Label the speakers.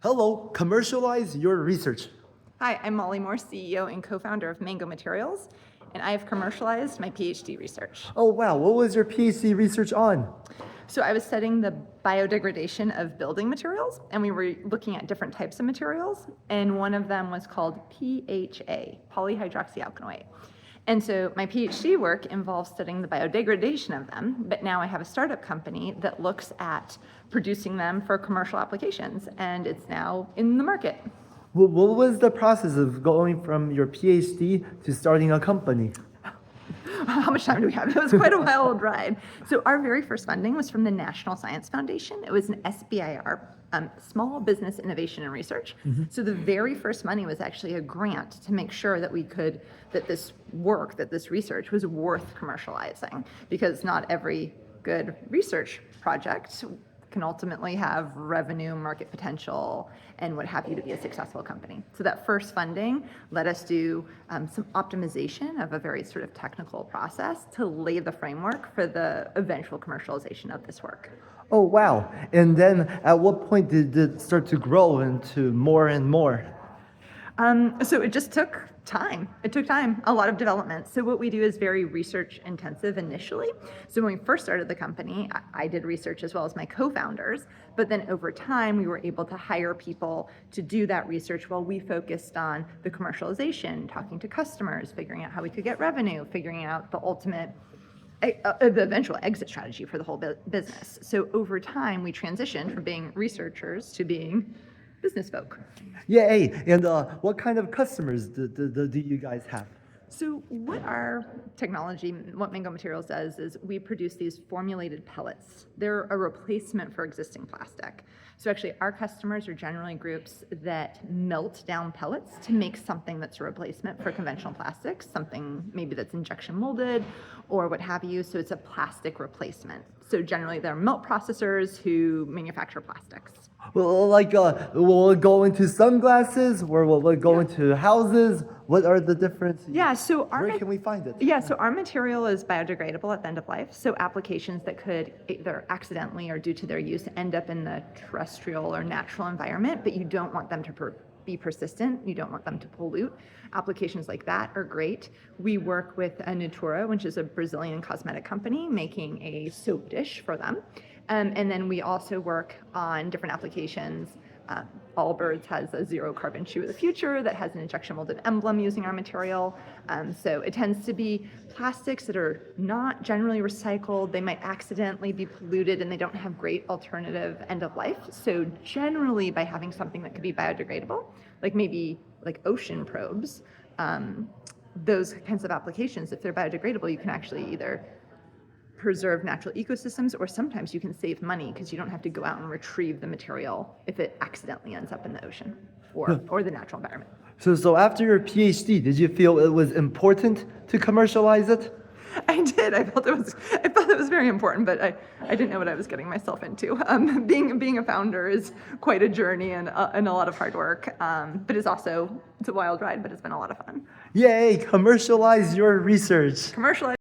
Speaker 1: Hello, commercialize your research.
Speaker 2: Hi, I'm Molly Morse, CEO and co-founder of Mango Materials, and I have commercialized my PhD research.
Speaker 1: Oh wow, what was your PhD research on?
Speaker 2: So I was studying the biodegradation of building materials, and we were looking at different types of materials, and one of them was called PHA, polyhydroxyalkanoate. And so my PhD work involves studying the biodegradation of them, but now I have a startup company that looks at producing them for commercial applications, and it's now in the market.
Speaker 1: What was the process of going from your PhD to starting a company?
Speaker 2: How much time do we have? It was quite a wild ride. So our very first funding was from the National Science Foundation. It was an SBIR, Small Business Innovation and Research. So the very first money was actually a grant to make sure that that this research was worth commercializing, because not every good research project can ultimately have revenue, market potential, and what have you to be a successful company. So that first funding let us do some optimization of a very sort of technical process to lay the framework for the eventual commercialization of this work.
Speaker 1: Oh wow, and then at what point did it start to grow into more and more?
Speaker 2: So it just took time. It took time, a lot of development. So what we do is very research intensive initially. So when we first started the company, I did research as well as my co-founders, but then over time we were able to hire people to do that research while we focused on the commercialization, talking to customers, figuring out how we could get revenue, figuring out the eventual exit strategy for the whole business. So over time we transitioned from being researchers to being business folk.
Speaker 1: Yay! And what kind of customers do you guys have?
Speaker 2: So what our technology, what Mango Materials does, is we produce these formulated pellets. They're a replacement for existing plastic. So actually our customers are generally groups that melt down pellets to make something that's a replacement for conventional plastics, something maybe that's injection molded or what have you. So it's a plastic replacement. So generally they're melt processors who manufacture plastics.
Speaker 1: Well, will it go into sunglasses, or will it go into houses? What are the differences?
Speaker 2: Yeah, so
Speaker 1: where can we find it?
Speaker 2: Yeah, so our material is biodegradable at the end of life. So applications that could either accidentally or due to their use end up in the terrestrial or natural environment, but you don't want them to be persistent. You don't want them to pollute. Applications like that are great. We work with Natura, which is a Brazilian cosmetic company, making a soap dish for them. And then we also work on different applications. Allbirds has a zero carbon shoe of the future that has an injection molded emblem using our material. So it tends to be plastics that are not generally recycled. They might accidentally be polluted and they don't have great alternative end of life. So generally by having something that could be biodegradable, like ocean probes, those kinds of applications, if they're biodegradable, you can actually either preserve natural ecosystems, or sometimes you can save money because you don't have to go out and retrieve the material if it accidentally ends up in the ocean or the natural environment.
Speaker 1: So after your PhD, did you feel it was important to commercialize it?
Speaker 2: I did. I felt it was very important, but I didn't know what I was getting myself into. Being a founder is quite a journey and a lot of hard work, but it's a wild ride, but it's been a lot of fun.
Speaker 1: Yay, commercialize your research.
Speaker 2: Commercialize.